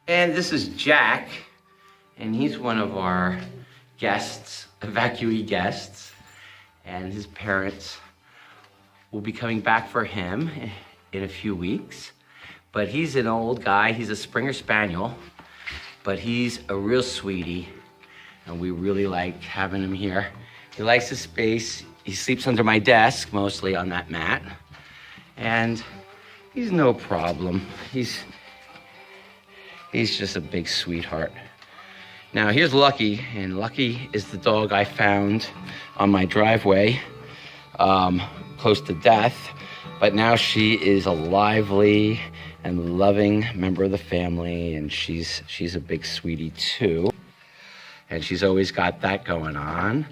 And this is Jack, and he's one of our guests, evacuee guests, and his parents will be coming back for him in a few weeks. But he's an old guy, he's a Springer Spaniel, but he's a real sweetie, and we really like having him here. He likes his space. He sleeps under my desk, mostly on that mat, and he's no problem. He's just a big sweetheart. Now here's Lucky, and Lucky is the dog I found on my driveway, close to death, but now she is a lively and loving member of the family, and she's a big sweetie too. And she's always got that going on.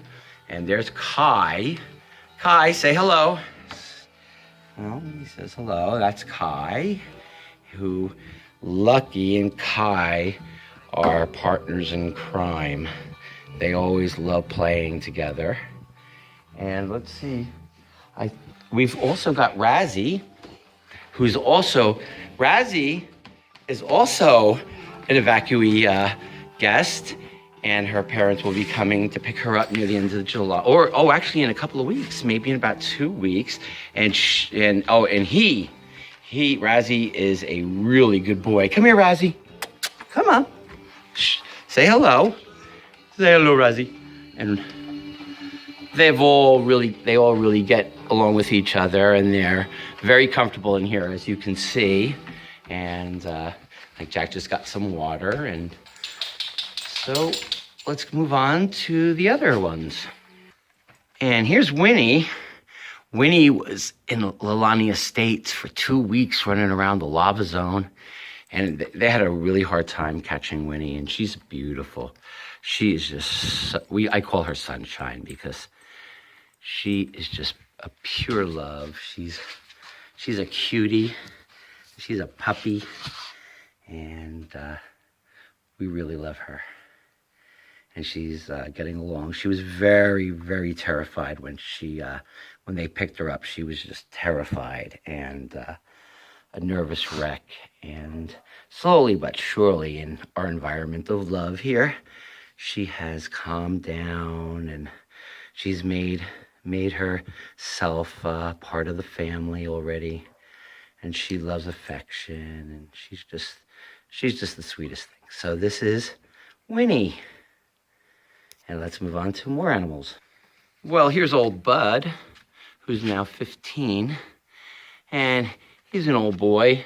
And there's Kai. Kai, say hello. Well, he says hello. That's Kai, who Lucky and Kai are partners in crime. They always love playing together. And let's see, we've also got Razzie, Razzie is also an evacuee text, and her parents will be coming to pick her up near the end of July, or actually in a couple of weeks, maybe in about 2 weeks. And Razzie is a really good boy. Come here, Razzie. Come on. Shh. Say hello. Say hello, Razzie. And they all really get along with each other, and they're very comfortable in here, as you can see. And like Jack just got some water, and so let's move on to the other ones. And here's Winnie. Winnie was in Lilani Estates for 2 weeks running around the lava zone, and they had a really hard time catching Winnie, and she's beautiful. She is just, I call her Sunshine because she is just a pure love. She's a cutie. She's a puppy, and we really love her. And she's getting along. She was very, very terrified when they picked her up. She was just terrified and a nervous wreck. And slowly but surely, in our environment of love here, she has calmed down, and she's made herself part of the family already. And she loves affection, and she's just the sweetest thing. So this is Winnie. And let's move on to more animals. Well, here's old Bud, who's now 15. And he's an old boy,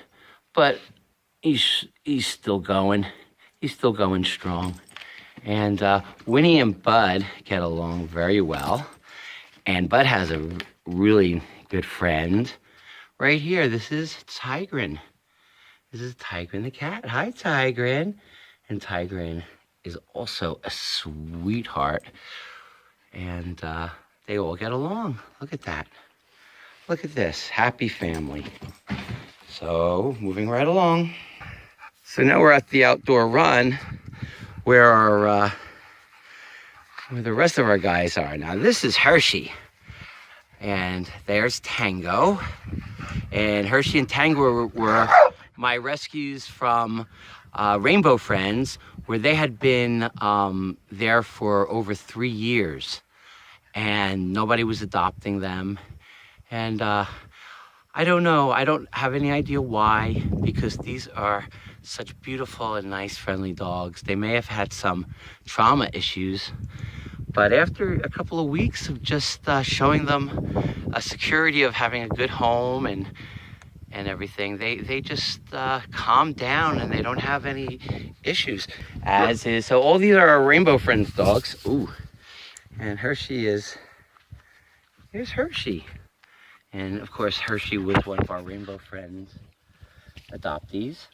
but he's still going. He's still going strong. And Winnie and Bud get along very well. And Bud has a really good friend right here. This is Tigran. This is Tigran the cat. Hi, Tigran. And Tigran is also a sweetheart, and they all get along. Look at that. Look at this. Happy family. So, moving right along. So now we're at the outdoor run where the rest of our guys are. Now, this is Hershey, and there's Tango. And Hershey and Tango were my rescues from Rainbow Friends, where they had been there for over 3 years, and nobody was adopting them. And I don't know, I don't have any idea why, because these are such beautiful and nice, friendly dogs. They may have had some trauma issues, but after a couple of weeks of just showing them a security of having a good home and everything, they just calm down, and they don't have any issues, as is. So all these are our Rainbow Friends dogs. Ooh, and here's Hershey. And of course, Hershey was one of our Rainbow Friends adoptees.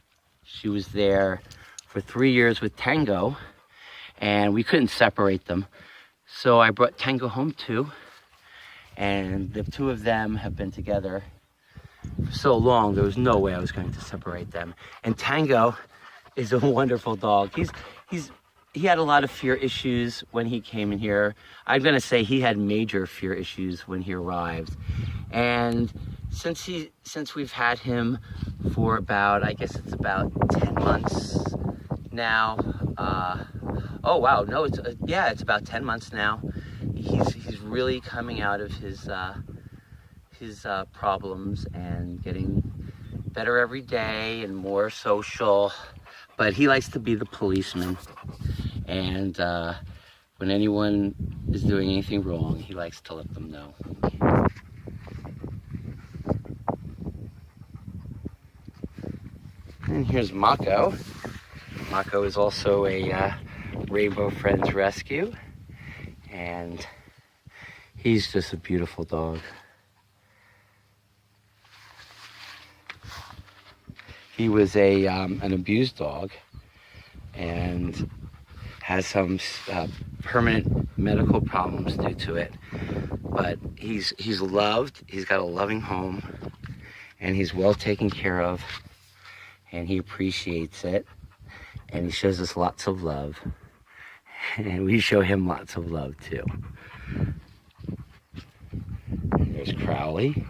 She was there for 3 years with Tango, and we couldn't separate them. So I brought Tango home too, and the two of them have been together for so long, there was no way I was going to separate them. And Tango is a wonderful dog. He had a lot of fear issues when he came in here. I'm going to say he had major fear issues when he arrived. And since we've had him for about, I guess it's about 10 months now. Oh wow, no, it's yeah, it's about 10 months now. He's really coming out of his problems and getting better every day and more social. But he likes to be the policeman, and when anyone is doing anything wrong, he likes to let them know. And here's Mako. Mako is also a Rainbow Friends rescue, and he's just a beautiful dog. He was an abused dog and has some permanent medical problems due to it, but he's loved. He's got a loving home, and he's well taken care of, and he appreciates it, and he shows us lots of love, and we show him lots of love too. There's Crowley.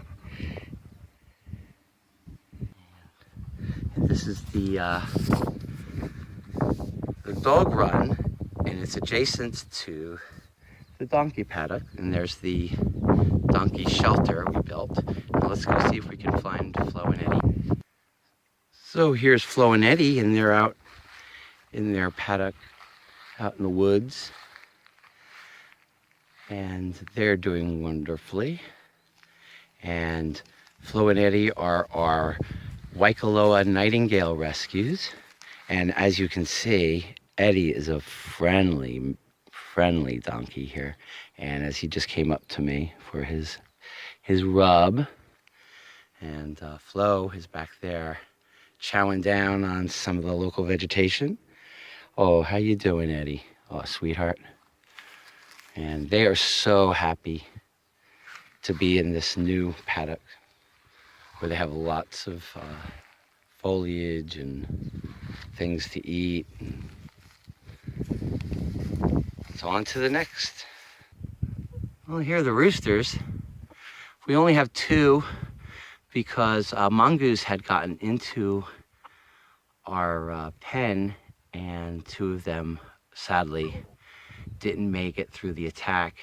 And this is the dog run, and it's adjacent to the donkey paddock, and there's the donkey shelter we built. Now let's go see if we can find Flo and Eddie. So here's Flo and Eddie, and they're out in their paddock out in the woods, and they're doing wonderfully. And Flo and Eddie are our Waikoloa Nightingale rescues, and as you can see, Eddie is a friendly donkey here, and as he just came up to me for his rub, and Flo is back there chowing down on some of the local vegetation. Oh, how you doing, Eddie? Oh, sweetheart. And they are so happy to be in this new paddock where they have lots of foliage and things to eat. So on to the next. Well, here are the roosters. We only have two because mongoose had gotten into our pen, and two of them sadly didn't make it through the attack.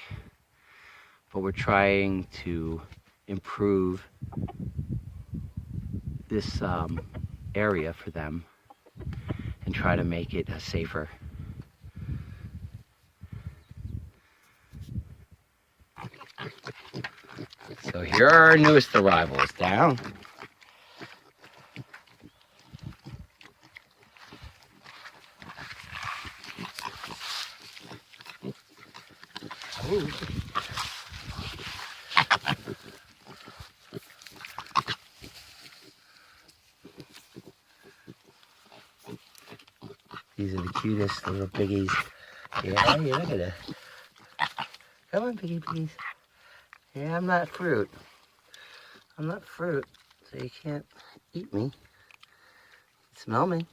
But we're trying to improve this area for them and try to make it safer. So here are our newest arrivals. Down. Ooh. These are the cutest little piggies. Yeah, you look at it. Come on, piggies. Yeah, I'm not fruit. I'm not fruit, so you can't eat me. Smell me.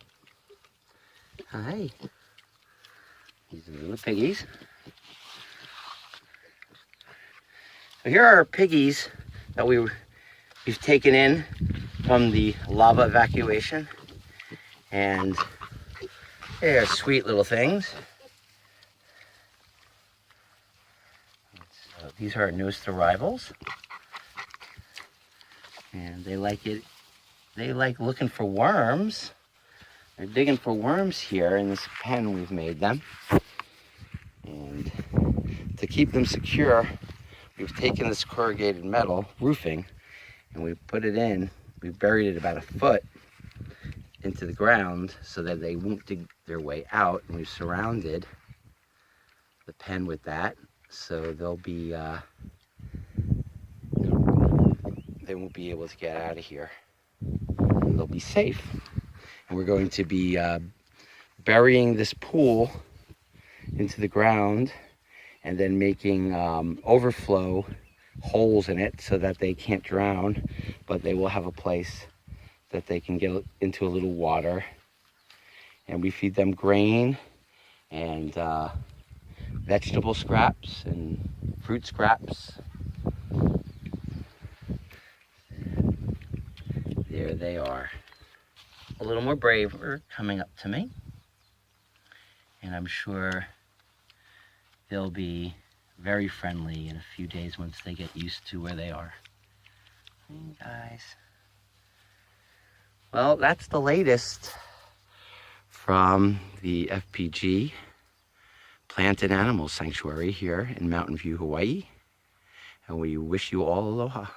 Hi. These are the little piggies. So here are our piggies that we've taken in from the lava evacuation, and they're sweet little things. So these are our newest arrivals, and they like it. They like looking for worms. They're digging for worms here in this pen we've made them. And to keep them secure, we've taken this corrugated metal roofing and we put it in. We buried it about a foot into the ground so that they won't dig their way out, and we've surrounded the pen with that, so they'll be they won't be able to get out of here. They'll be safe. And we're going to be burying this pool into the ground and then making overflow holes in it so that they can't drown, but they will have a place that they can get into a little water. And we feed them grain and vegetable scraps and fruit scraps. There they are. A little more braver coming up to me. And I'm sure they'll be very friendly in a few days once they get used to where they are. Hey guys. Well, that's the latest from the FPG Plant and Animal Sanctuary here in Mountain View, Hawaii. And we wish you all aloha.